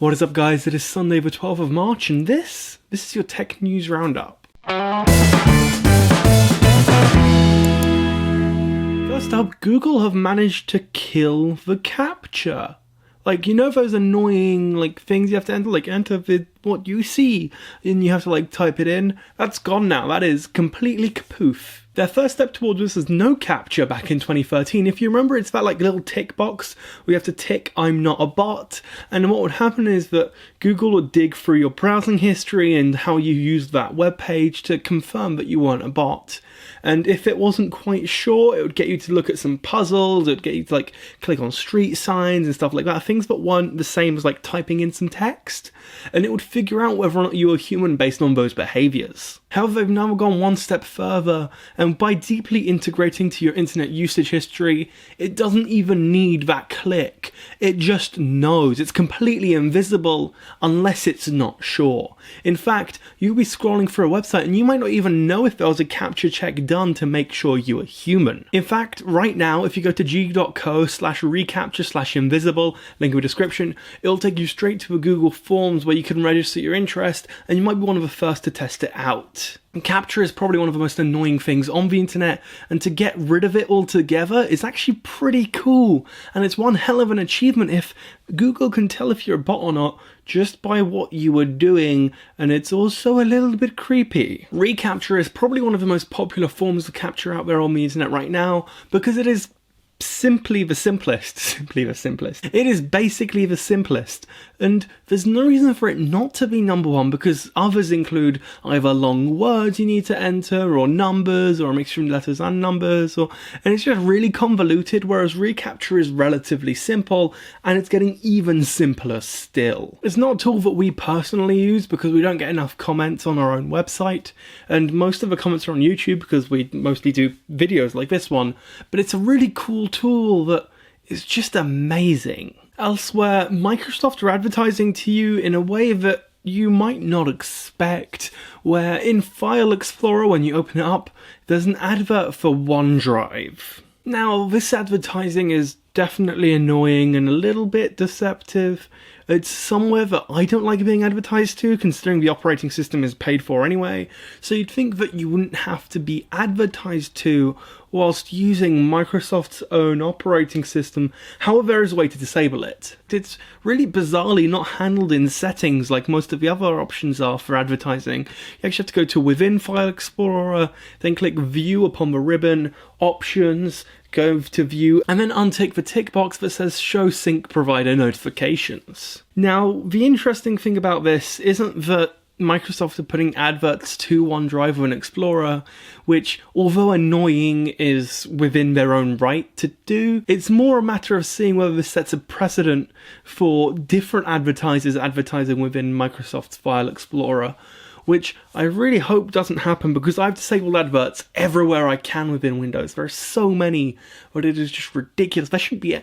What is up, guys? It is Sunday the 12th of March, and this is your tech news roundup. First up, Google have managed to kill the Captcha. Like, you know those annoying, things you have to enter, what you see, and you have to, type it in? That's gone now. That is completely kapoof. Their first step towards this is no Captcha back in 2013. If you remember, it's that, little tick box where you have to tick, I'm not a bot, and what would happen is that Google would dig through your browsing history and how you used that web page to confirm that you weren't a bot. And if it wasn't quite sure, it would get you to look at some puzzles, it would get you to click on street signs and stuff like that, things that weren't the same as typing in some text, and it would figure out whether or not you were human based on those behaviours. However, they've now gone one step further, and by deeply integrating to your internet usage history, it doesn't even need that click. It just knows. It's completely invisible unless it's not sure. In fact, you'll be scrolling through a website and you might not even know if there was a Captcha check done to make sure you are human. In fact, right now, if you go to g.co/recaptcha/invisible, link in the description, it'll take you straight to a Google Forms where you can register your interest, and you might be one of the first to test it out. Captcha is probably one of the most annoying things on the internet, and to get rid of it altogether is actually pretty cool, and it's one hell of an achievement if Google can tell if you're a bot or not just by what you were doing, and it's also a little bit creepy. ReCAPTCHA is probably one of the most popular forms of capture out there on the internet right now because it is simply the simplest. It is basically the simplest, and there's no reason for it not to be number one because others include either long words you need to enter, or numbers, or a mixture of letters and numbers, and it's just really convoluted, whereas reCAPTCHA is relatively simple, and it's getting even simpler still. It's not a tool that we personally use because we don't get enough comments on our own website, and most of the comments are on YouTube because we mostly do videos like this one, but it's a really cool tool that is just amazing. Elsewhere, Microsoft are advertising to you in a way that you might not expect, where in File Explorer, when you open it up, there's an advert for OneDrive. Now, this advertising is definitely annoying and a little bit deceptive. It's somewhere that I don't like being advertised to, considering the operating system is paid for anyway, so you'd think that you wouldn't have to be advertised to whilst using Microsoft's own operating system. However, there is a way to disable it. It's really bizarrely not handled in settings like most of the other options are for advertising. You actually have to go to within File Explorer, then click View upon the ribbon, Options, go to View, and then untick the tick box that says Show Sync Provider Notifications. Now, the interesting thing about this isn't that Microsoft are putting adverts to OneDrive or an Explorer, which, although annoying, is within their own right to do. It's more a matter of seeing whether this sets a precedent for different advertisers advertising within Microsoft's File Explorer, which I really hope doesn't happen because I've disabled adverts everywhere I can within Windows. There are so many, but it is just ridiculous. There shouldn't be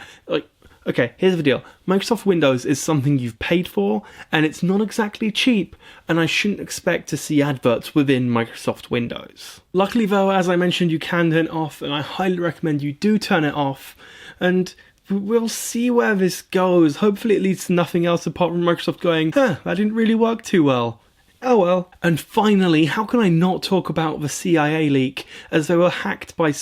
okay, here's the deal. Microsoft Windows is something you've paid for, and it's not exactly cheap, and I shouldn't expect to see adverts within Microsoft Windows. Luckily though, as I mentioned, you can turn it off, and I highly recommend you do turn it off, and we'll see where this goes. Hopefully it leads to nothing else apart from Microsoft going, that didn't really work too well. Oh well. And finally, how can I not talk about the CIA leak, as they were hacked by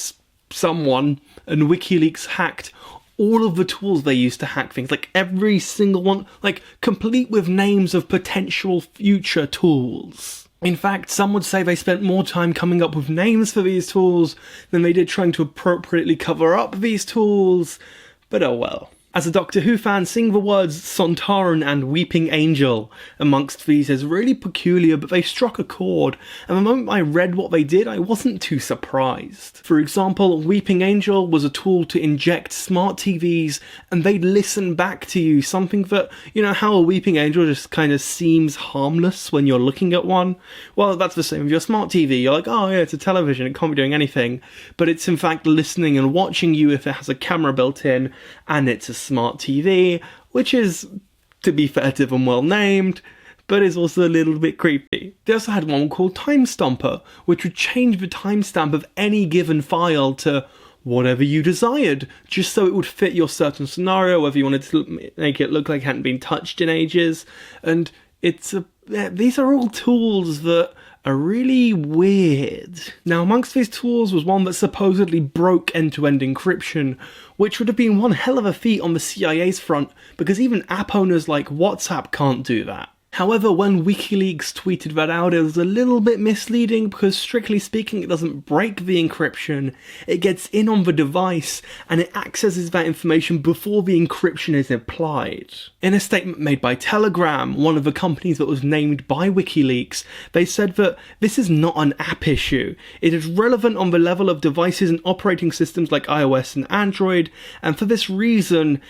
someone, and WikiLeaks hacked all of the tools they use to hack things, every single one, complete with names of potential future tools. In fact, some would say they spent more time coming up with names for these tools than they did trying to appropriately cover up these tools, but oh well. As a Doctor Who fan, seeing the words Sontaran and Weeping Angel amongst these is really peculiar, but they struck a chord, and the moment I read what they did, I wasn't too surprised. For example, Weeping Angel was a tool to inject smart TVs, and they'd listen back to you, something that, how a Weeping Angel just kind of seems harmless when you're looking at one? Well, that's the same with your smart TV. You're like, oh yeah, it's a television, it can't be doing anything, but it's in fact listening and watching you if it has a camera built in, and it's a smart TV, which is, to be fair to them, well named, but is also a little bit creepy. They also had one called Time Stomper, which would change the timestamp of any given file to whatever you desired, just so it would fit your certain scenario, whether you wanted to make it look like it hadn't been touched in ages. And these are all tools that are really weird. Now, amongst these tools was one that supposedly broke end-to-end encryption, which would have been one hell of a feat on the CIA's front, because even app owners like WhatsApp can't do that. However, when WikiLeaks tweeted that out, it was a little bit misleading because, strictly speaking, it doesn't break the encryption. It gets in on the device and it accesses that information before the encryption is applied. In a statement made by Telegram, one of the companies that was named by WikiLeaks, they said that this is not an app issue. It is relevant on the level of devices and operating systems like iOS and Android, and for this reason,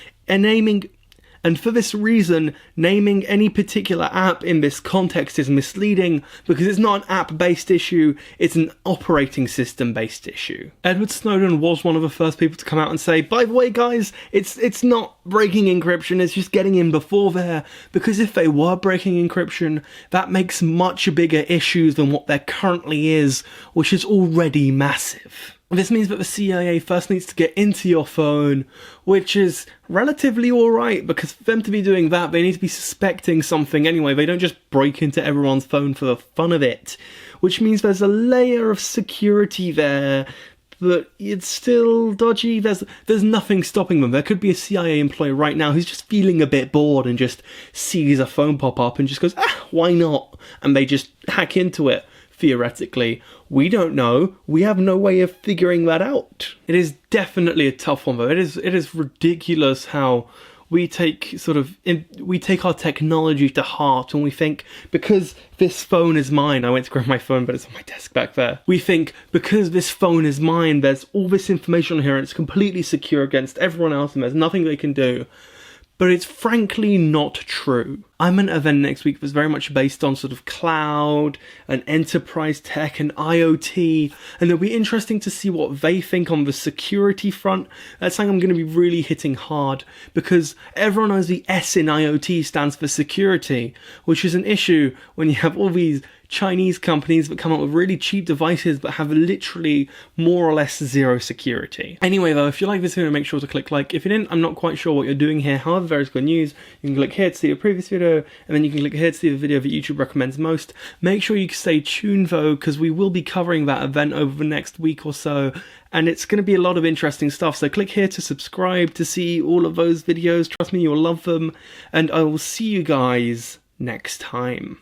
naming any particular app in this context is misleading because it's not an app-based issue, it's an operating system-based issue. Edward Snowden was one of the first people to come out and say, by the way guys, it's not breaking encryption, it's just getting in before there, because if they were breaking encryption, that makes much bigger issues than what there currently is, which is already massive. This means that the CIA first needs to get into your phone, which is relatively alright, because for them to be doing that, they need to be suspecting something anyway. They don't just break into everyone's phone for the fun of it, which means there's a layer of security there, but it's still dodgy. There's nothing stopping them. There could be a CIA employee right now who's just feeling a bit bored and just sees a phone pop up and just goes, why not? And they just hack into it. Theoretically, we don't know. We have no way of figuring that out. It is definitely a tough one, though. It is ridiculous how we take our technology to heart, and we think, because this phone is mine, I went to grab my phone, but it's on my desk back there. We think, because this phone is mine, there's all this information on here, and it's completely secure against everyone else, and there's nothing they can do. But it's frankly not true. I'm at an event next week that's very much based on sort of cloud and enterprise tech and IoT, and it'll be interesting to see what they think on the security front. That's something I'm going to be really hitting hard, because everyone knows the S in IoT stands for security, which is an issue when you have all these Chinese companies that come up with really cheap devices but have literally more or less zero security. Anyway though, if you like this video, make sure to click like. If you didn't, I'm not quite sure what you're doing here. However, very good news. You can click here to see a previous video, and then you can click here to see the video that YouTube recommends most. Make sure you stay tuned though, because we will be covering that event over the next week or so, and it's going to be a lot of interesting stuff. So click here to subscribe to see all of those videos. Trust me, you'll love them, and I will see you guys next time.